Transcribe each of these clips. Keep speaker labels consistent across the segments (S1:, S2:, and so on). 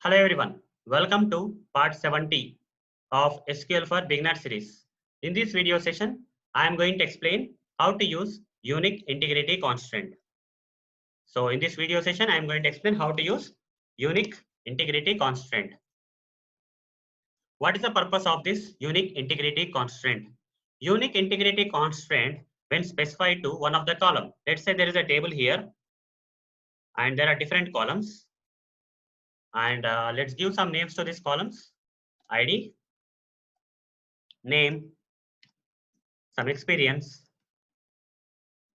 S1: Hello everyone, welcome to part 70 of SQL for Beginner series. In this video session, I am going to explain how to use unique integrity constraint. So in this video session, I am going to explain how to use unique integrity constraint. What is the purpose of this unique integrity constraint? Unique integrity constraint when specified to one of the column. Let's say there is a table here and there are different columns, and let's give some names to these columns: ID, name, some experience.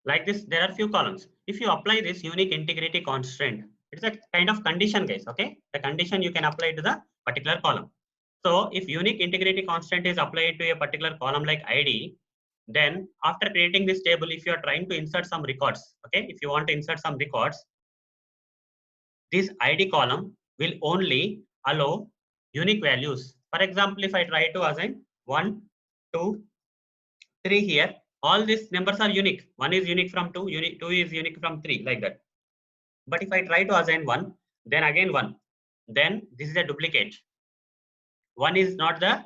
S1: Like this, there are few columns. If you apply this unique integrity constraint, it's a kind of condition, guys. Okay, the condition you can apply to the particular column. So if unique integrity constant is applied to a particular column like ID, then after creating this table, if you are trying to insert some records, okay, if you want to insert some records, this ID column will only allow unique values. For example, if I try to assign 1, 2, 3 here, all these numbers are unique. 1 is unique from 2, 2 is unique from 3, like that. But if I try to assign 1, then again 1, then this is a duplicate. 1 is not the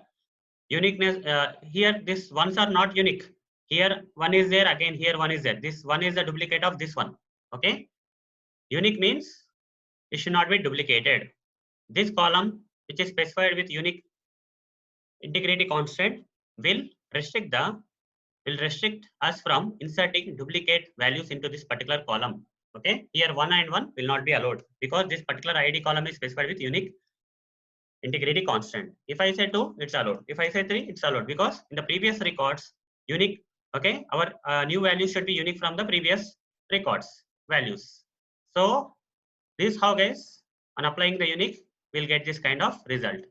S1: uniqueness. Here, these ones are not unique. Here 1 is there, again here 1 is there. This 1 is the duplicate of this one. Okay. Unique means it should not be duplicated. This column, which is specified with unique integrity constant, will restrict us from inserting duplicate values into this particular column. Okay, here 1 and 1 will not be allowed because this particular ID column is specified with unique integrity constant. If I say 2, it's allowed. If I say 3, it's allowed because in the previous records, unique, okay, our new value should be unique from the previous records values. So this is how, guys, on applying the unique, we'll get this kind of result.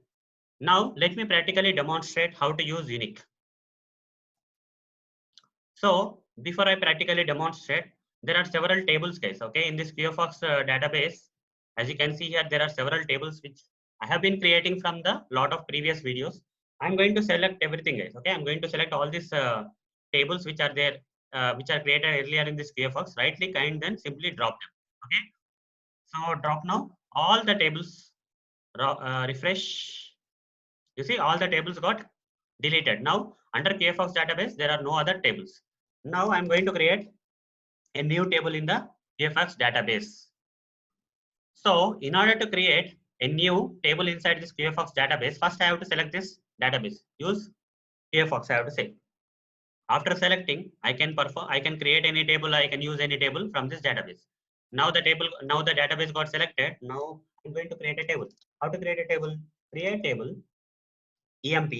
S1: Now let me practically demonstrate how to use unique. So before I practically demonstrate, there are several tables, guys. Okay, in this QFox database, as you can see here, there are several tables which I have been creating from the lot of previous videos. I'm going to select everything, guys. Okay, I'm going to select all these tables which are there, which are created earlier in this QFox. Right click and then simply drop them. Okay, so drop now. All the tables, refresh. You see, all the tables got deleted. Now under QFox database, there are no other tables. Now I'm going to create a new table in the QFox database. So in order to create a new table inside this QFox database, first I have to select this database. Use QFox, I have to say. After selecting, I can create any table, I can use any table from this database. Now the database got selected. Now I'm going to create a table. How to create a table? Create table emp.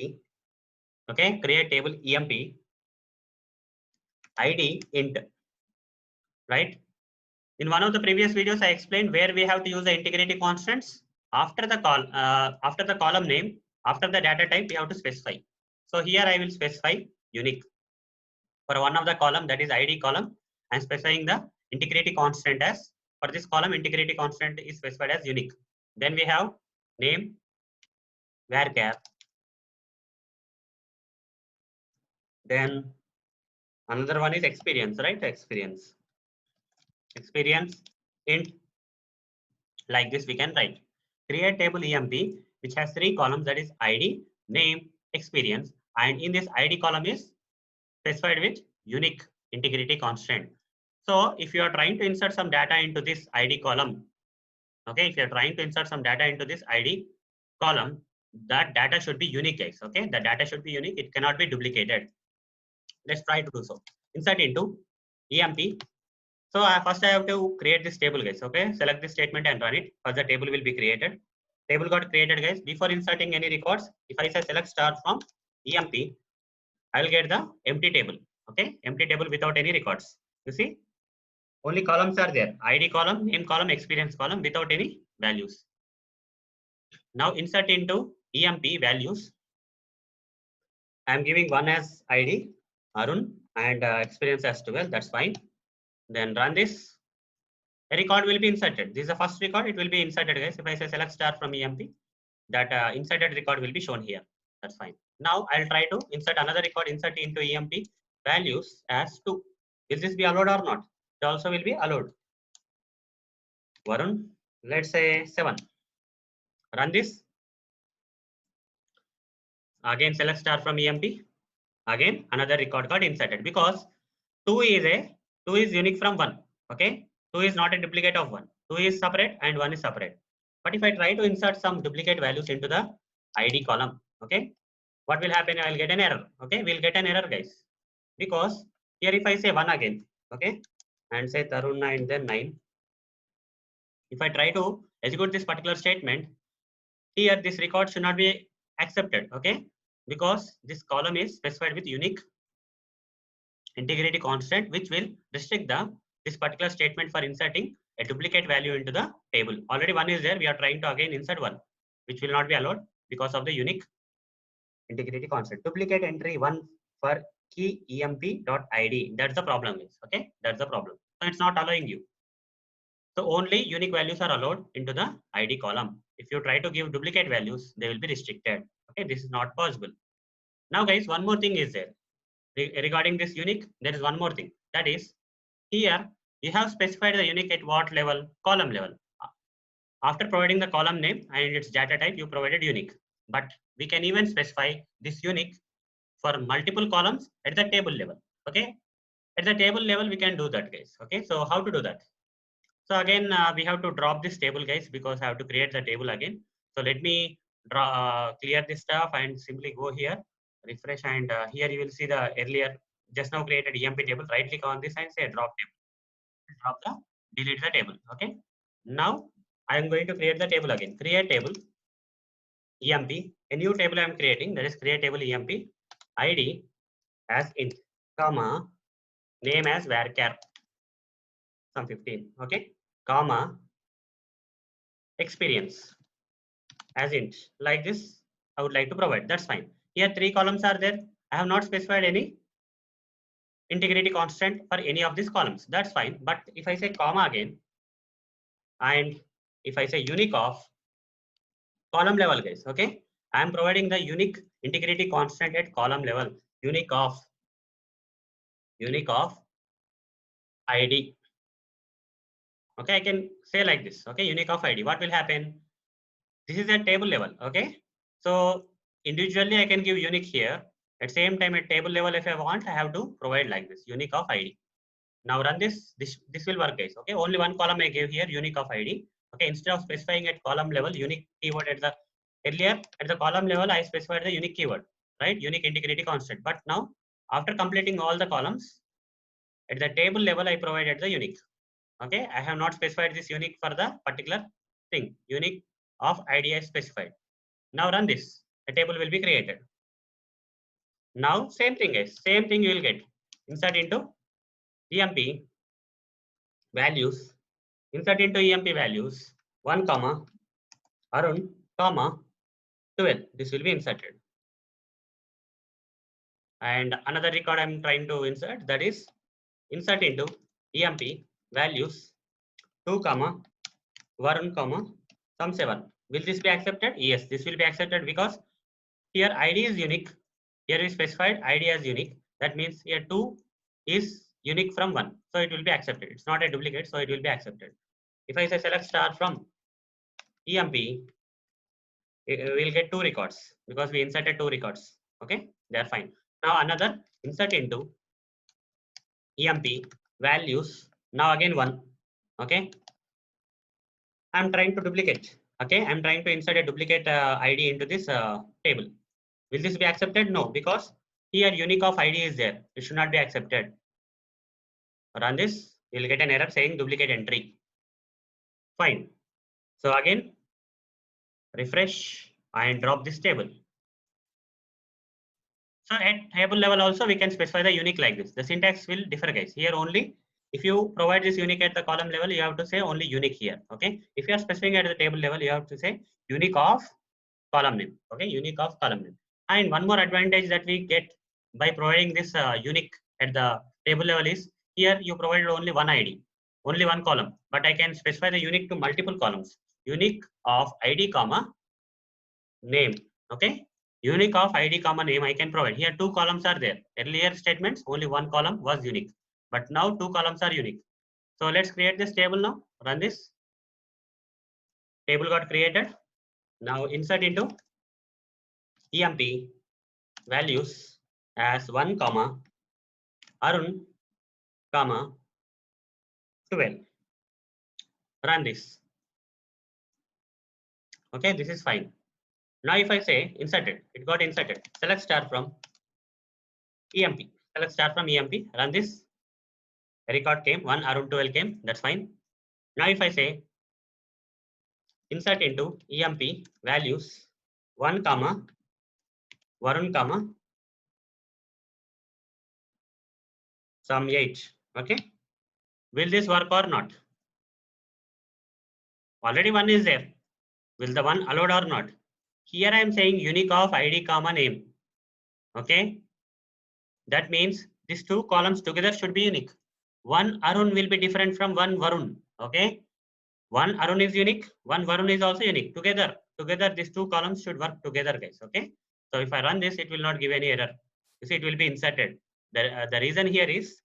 S1: Okay, create table emp id int, right? In one of the previous videos, I explained where we have to use the integrity constants. After the column name, after the data type, we have to specify. So here I will specify unique for one of the column, that is ID column. I'm specifying the integrity constant as, for this column, integrity constant is specified as unique. Then we have name varchar. Then another one is experience, right? Experience int. Like this we can write. Create table emp which has 3 columns, that is ID, name, experience, and in this ID column is specified with unique integrity constant. So if you are trying to insert some data into this ID column, okay, if you are trying to insert some data into this ID column, that data should be unique, guys. Okay, the data should be unique, it cannot be duplicated. Let's try to do so. Insert into emp. So first I have to create this table, guys. Okay, select this statement and run it. First the table will be created. Table got created, guys. Before inserting any records, if I say select star from emp, I will get the empty table. Okay, empty table without any records. You see, only columns are there: ID column, name column, experience column, without any values. Now insert into emp values. I am giving one as ID, Arun, and experience as 12. That's fine. Then run this. A record will be inserted. This is the first record. It will be inserted, guys. If I say select star from EMP, that inserted record will be shown here. That's fine. Now I'll try to insert another record. Insert into EMP values as 2. Will this be allowed or not? It also will be allowed. Varun, let's say 7. Run this. Again select star from EMP. Again another record got inserted because 2 is unique from 1. Okay, 2 is not a duplicate of 1. 2 is separate and 1 is separate. But if I try to insert some duplicate values into the ID column, okay, what will happen? I will get an error. Okay, we'll get an error, guys, because here if I say 1 again, okay, and say Tarun 9, then 9. If I try to execute this particular statement, here this record should not be accepted. Okay, because this column is specified with unique integrity constant, which will restrict this particular statement for inserting a duplicate value into the table. Already 1 is there. We are trying to again insert 1, which will not be allowed because of the unique integrity constant. Duplicate entry 1 for key emp.id. That's the problem is. Okay, that's the problem. So it's not allowing you. So only unique values are allowed into the ID column. If you try to give duplicate values, they will be restricted. Okay, this is not possible. Now, guys, one more thing is there. Regarding this unique, there is one more thing. That is, here you have specified the unique at what level? Column level. After providing the column name and its data type, you provided unique. But we can even specify this unique for multiple columns at the table level. Okay, at the table level we can do that, guys. Okay, so how to do that? So again, we have to drop this table, guys, because I have to create the table again. So let me clear this stuff and simply go here, refresh, and here you will see the earlier just now created EMP table. Right click on this and say drop table. Drop the delete the table. Okay. Now I am going to create the table again. Create table EMP. A new table I am creating, that is create table EMP ID as int, comma, name as varchar some 15. Okay, comma, experience as int. Like this I would like to provide. That's fine. Here 3 columns are there. I have not specified any integrity constant for any of these columns. That's fine. But if I say comma again, and if I say unique of column level, guys, okay, I am providing the unique integrity constant at column level. Unique of ID. Okay, I can say like this. Okay, unique of ID. What will happen? This is at table level. Okay, so individually I can give unique here. At same time at table level, if I want, I have to provide like this unique of ID. Now run this. This will work, guys. Okay, only one column I gave here, unique of ID. Okay, instead of specifying at column level unique keyword at the earlier at the column level, I specified the unique keyword, right? Unique integrity constant. But now after completing all the columns at the table level, I provided the unique. Okay, I have not specified this unique for the particular thing. Unique of ID I specified. Now run this. A table will be created. Now same thing, guys. Same thing you will get. Insert into EMP values. Insert into EMP values 1 comma Arun comma 12. This will be inserted. And another record I'm trying to insert, that is insert into EMP values 2 comma Varun comma some 7. Will this be accepted? Yes, this will be accepted because here ID is unique. Here is specified ID as unique. That means here 2 is unique from 1. So it will be accepted. It's not a duplicate, so it will be accepted. If I say select star from EMP, we'll get 2 records because we inserted 2 records. Okay, they are fine. Now another insert into EMP values. Now again 1. Okay, I'm trying to duplicate. Okay, I'm trying to insert a duplicate ID into this table. Will this be accepted? No, because here unique of ID is there. It should not be accepted. Run this, you'll get an error saying duplicate entry. Fine. So again, refresh and drop this table. So at table level also we can specify the unique like this. The syntax will differ, guys. Here only if you provide this unique at the column level, you have to say only unique here. Okay. If you are specifying at the table level, you have to say unique of column name. Okay, unique of column name. And one more advantage that we get by providing this unique at the table level is here you provided only one ID, only one column, but I can specify the unique to multiple columns. Unique of ID comma name. Okay, unique of ID comma name I can provide. Here 2 columns are there. Earlier statements only 1 column was unique, but now 2 columns are unique. So let's create this table now. Run this. Table got created. Now insert into EMP values as 1 comma Arun comma 12. Run this. Okay, this is fine. Now if I say inserted, it got inserted. Select star from EMP. Select star from EMP. Run this. Record came. 1 Arun 12 came. That's fine. Now if I say insert into EMP values 1 comma Varun comma some 8. Okay. Will this work or not? Already one is there. Will the one allowed or not? Here I am saying unique of ID comma name. Okay. That means these two columns together should be unique. One Arun will be different from one Varun. Okay. One Arun is unique. One Varun is also unique. Together these two columns should work together, guys. Okay. So if I run this, it will not give any error. You see, it will be inserted. The reason here is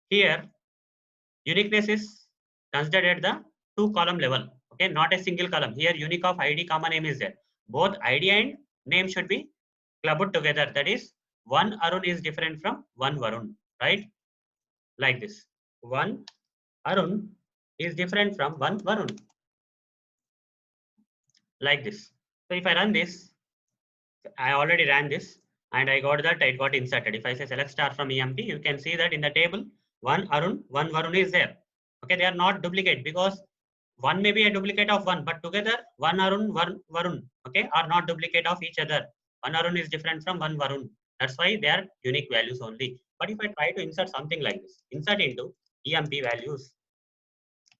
S1: here uniqueness is considered at the two column level. Okay, not a single column. Here unique of ID comma name is there. Both ID and name should be clubbed together. That is, one Arun is different from one Varun, right? Like this. One Arun is different from one Varun. Like this. So if I run this, I already ran this and I got that it got inserted. If I say select star from EMP, you can see that in the table, one Arun, one Varun is there. Okay, they are not duplicate because one may be a duplicate of one, but together one Arun, one Varun, okay, are not duplicate of each other. One Arun is different from one Varun. That's why they are unique values only. But if I try to insert something like this, insert into EMP values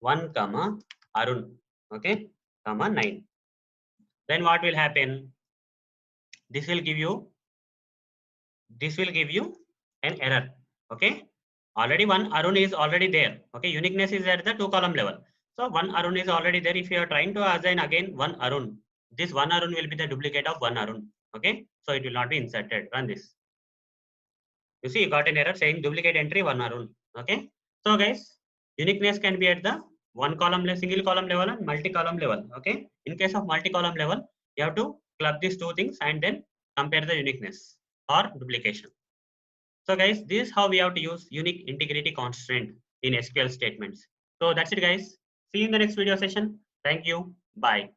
S1: 1 comma Arun, okay, comma 9. Then what will happen? This will give you an error. Okay, already one Arun is already there. Okay, uniqueness is at the two column level. So one Arun is already there. If you are trying to assign again one Arun, this one Arun will be the duplicate of one Arun. Okay, so it will not be inserted. Run this. You see, you got an error saying duplicate entry one Arun. Okay, so guys, uniqueness can be at the one column, single column level and multi column level. Okay, in case of multi column level, you have to club these two things and then compare the uniqueness or duplication. So guys, this is how we have to use unique integrity constraint in SQL statements. So that's it, guys. See you in the next video session. Thank you. Bye.